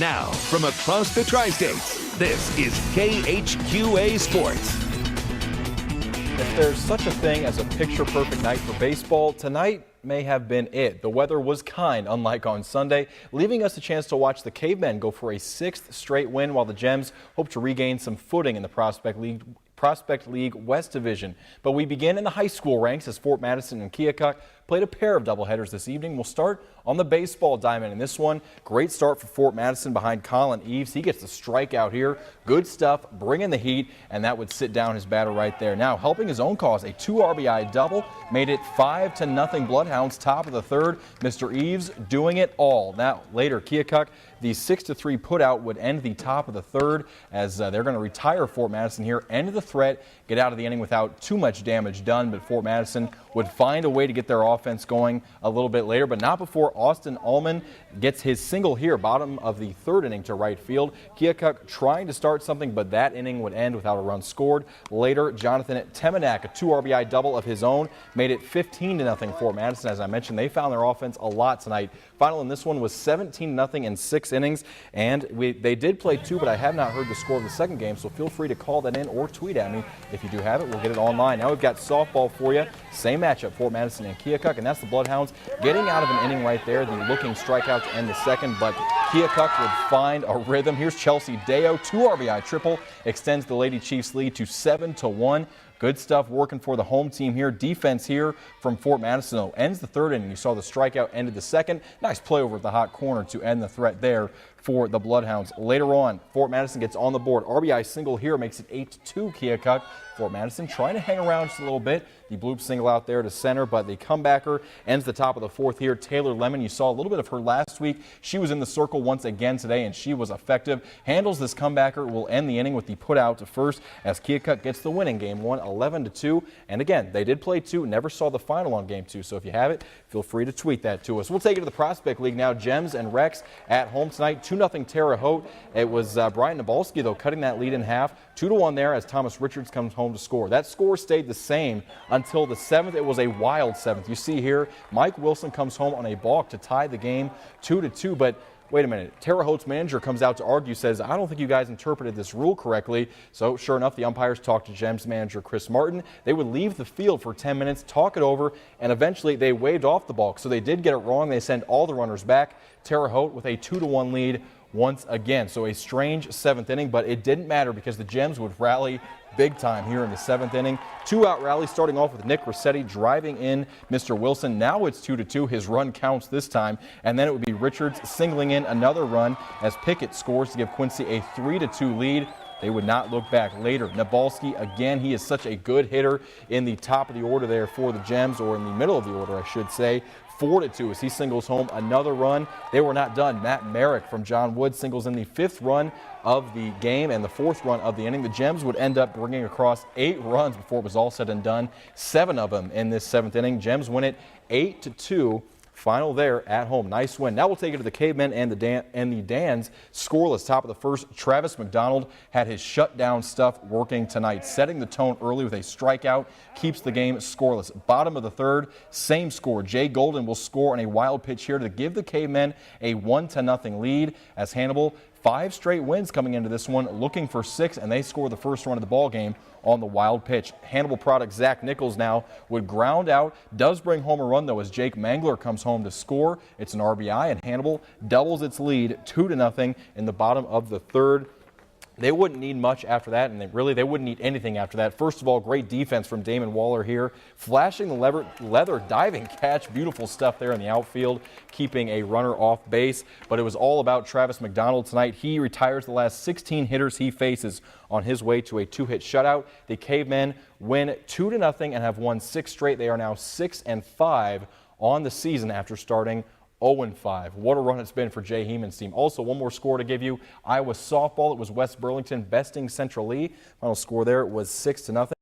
Now, from across the Tri-States, this is KHQA Sports. If there's such a thing as a picture-perfect night for baseball, tonight may have been it. The weather was kind, unlike on Sunday, leaving us a chance to watch the Cavemen go for a 6th straight win, while the Gems hope to regain some footing in the Prospect League West Division. But we begin in the high school ranks as Fort Madison and Keokuk played a pair of doubleheaders this evening. We'll start on the baseball diamond in this one. Great start for Fort Madison behind Colin Eves. He gets the strikeout here. Good stuff, bringing the heat, and that would sit down his batter right there. Now helping his own cause, a 2 RBI double made it 5-0 Bloodhounds, top of the third. Mr. Eves doing it all. Now later, Keokuk, the 6-3 putout would end the top of the third as they're going to retire Fort Madison here, end the threat, get out of the inning without too much damage done, but Fort Madison would find a way to get their offense going a little bit later, but not before Austin Allman gets his single here, bottom of the third inning to right field. Keokuk trying to start something, but that inning would end without a run scored. Later, Jonathan Temenak, a 2 RBI double of his own, made it 15-0 Fort Madison. As I mentioned, they found their offense a lot tonight. Final in this one was 17-0 in 6 innings, and they did play 2, but I have not heard the score of the second game, so feel free to call that in or tweet at me. If you do have it, we'll get it online. Now we've got softball for you. Same matchup, Fort Madison and Keokuk, and that's the Bloodhounds getting out of an inning right there. The looking strikeout to end the second, but Keokuk would find a rhythm. Here's Chelsea Deo, 2 RBI triple, extends the Lady Chiefs lead to 7-1. Good stuff working for the home team here. Defense here from Fort Madison, though, ends the third inning. You saw the strikeout ended the second. Nice play over at the hot corner to end the threat there for the Bloodhounds. Later on, Fort Madison gets on the board. RBI single here makes it 8-2 Keokuk. Fort Madison trying to hang around just a little bit. The bloop single out there to center, but the comebacker ends the top of the fourth here. Taylor Lemon, you saw a little bit of her last week. She was in the circle once again today, and she was effective. Handles this comebacker, will end the inning with the put out to first as Keokuk gets the winning game one, 11-2. And again, they did play 2, never saw the final on game 2. So if you have it, feel free to tweet that to us. We'll take it to the Prospect League now. Gems and Rex at home tonight, 2-0 Terre Haute. It was Brian Nabalski, though, cutting that lead in half. 2-1 there as Thomas Richards comes home to score. That score stayed the same until the 7th. It was a wild 7th. You see here, Mike Wilson comes home on a balk to tie the game 2-2, but wait a minute. Terre Haute's manager comes out to argue, says, I don't think you guys interpreted this rule correctly. So sure enough, the umpires talked to Gems manager Chris Martin. They would leave the field for 10 minutes, talk it over, and eventually they waved off the balk. So they did get it wrong. They send all the runners back. Terre Haute with a 2-1 lead once again. So a strange 7th inning, but it didn't matter because the Gems would rally big time here in the 7th inning. 2-out rally starting off with Nick Rossetti driving in Mr. Wilson. Now it's 2-2. His run counts this time. And then it would be Richards singling in another run as Pickett scores to give Quincy a 3-2 lead. They would not look back later. Nabalski, again, he is such a good hitter in the top of the order there for the Gems, or in the middle of the order, I should say. 4-2 as he singles home another run. They were not done. Matt Merrick from John Wood singles in the 5th run of the game and the 4th run of the inning. The Gems would end up bringing across 8 runs before it was all said and done. 7 of them in this 7th inning. Gems win it 8-2. Final there at home. Nice win. Now we'll take it to the Cavemen and the Dans. Scoreless top of the first. Travis McDonald had his shutdown stuff working tonight, setting the tone early with a strikeout. Keeps the game scoreless. Bottom of the third, same score. Jay Golden will score on a wild pitch here to give the Cavemen a 1-0 lead as Hannibal 5 straight wins coming into this one, looking for 6, and they score the first run of the ball game on the wild pitch. Hannibal product Zach Nichols now would ground out, does bring home a run though as Jake Mangler comes home to score. It's an RBI, and Hannibal doubles its lead 2-0 in the bottom of the third. They wouldn't need much after that, and they wouldn't need anything after that. First of all, great defense from Damon Waller here, flashing the leather diving catch. Beautiful stuff there in the outfield, keeping a runner off base. But it was all about Travis McDonald tonight. He retires the last 16 hitters he faces on his way to a 2-hit shutout. The Cavemen win 2-0 and have won 6 straight. They are now 6-5 on the season after starting 0-5. What a run it's been for Jay Heeman's team. Also, one more score to give you. Iowa softball, it was West Burlington besting Central Lee. Final score there was 6-0.